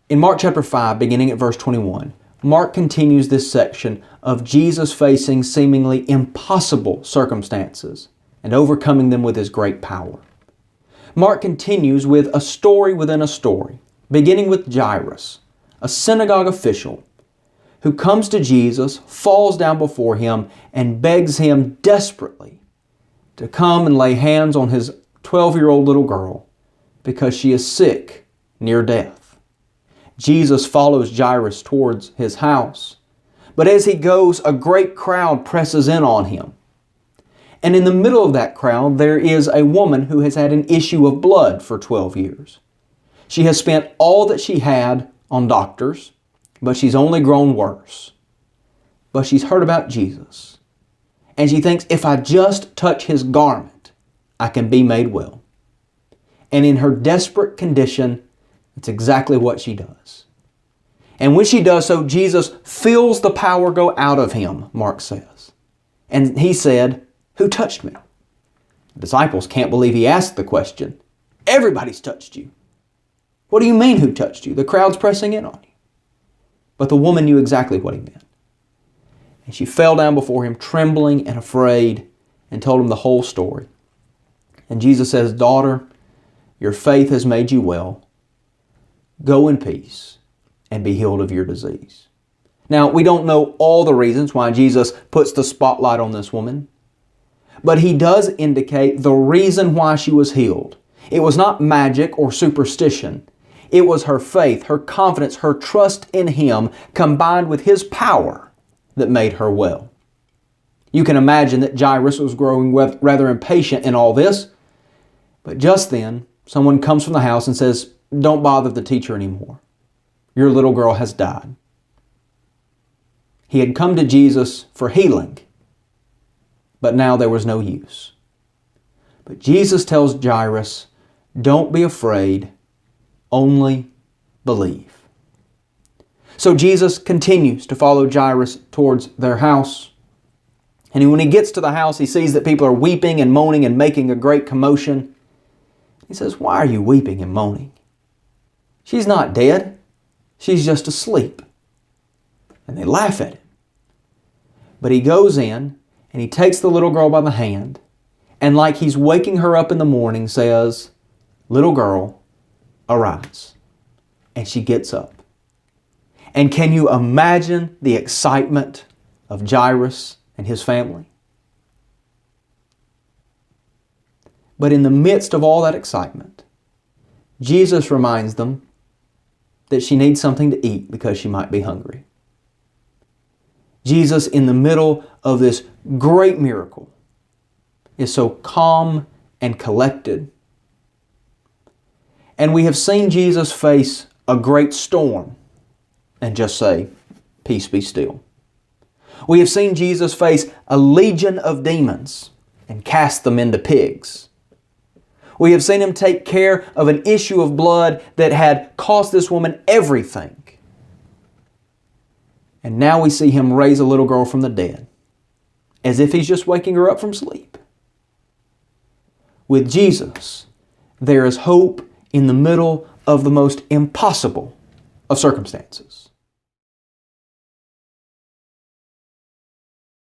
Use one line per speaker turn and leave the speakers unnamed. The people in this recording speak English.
In Mark chapter 5, beginning at verse 21, Mark continues this section of Jesus facing seemingly impossible circumstances and overcoming them with His great power. Mark continues with a story within a story, beginning with Jairus, a synagogue official who comes to Jesus, falls down before Him, and begs Him desperately to come and lay hands on his 12-year-old little girl because she is sick, near death. Jesus follows Jairus towards his house, but as he goes, a great crowd presses in on him. And in the middle of that crowd, there is a woman who has had an issue of blood for 12 years. She has spent all that she had on doctors, but she's only grown worse. But she's heard about Jesus, and she thinks, if I just touch His garment, I can be made well. And in her desperate condition, it's exactly what she does. And when she does so, Jesus feels the power go out of Him, Mark says. And He said, "Who touched me?" The disciples can't believe He asked the question. Everybody's touched you. What do you mean, who touched you? The crowd's pressing in on you. But the woman knew exactly what He meant. And she fell down before Him, trembling and afraid, and told Him the whole story. And Jesus says, "Daughter, your faith has made you well. Go in peace and be healed of your disease." Now, we don't know all the reasons why Jesus puts the spotlight on this woman, but He does indicate the reason why she was healed. It was not magic or superstition. It was her faith, her confidence, her trust in Him, combined with His power that made her well. You can imagine that Jairus was growing rather impatient in all this, but just then, someone comes from the house and says, "Don't bother the teacher anymore. Your little girl has died." He had come to Jesus for healing, but now there was no use. But Jesus tells Jairus, "Don't be afraid, only believe." So Jesus continues to follow Jairus towards their house. And when he gets to the house, he sees that people are weeping and moaning and making a great commotion. He says, "Why are you weeping and moaning? She's not dead. She's just asleep." And they laugh at him. But he goes in and he takes the little girl by the hand, and like he's waking her up in the morning, says, "Little girl, arise." And she gets up. And can you imagine the excitement of Jairus and his family? But in the midst of all that excitement, Jesus reminds them that she needs something to eat because she might be hungry. Jesus, in the middle of this great miracle, is so calm and collected. And we have seen Jesus face a great storm and just say, "Peace be still." We have seen Jesus face a legion of demons and cast them into pigs. We have seen Him take care of an issue of blood that had cost this woman everything. And now we see Him raise a little girl from the dead, as if He's just waking her up from sleep. With Jesus, there is hope in the middle of the most impossible of circumstances.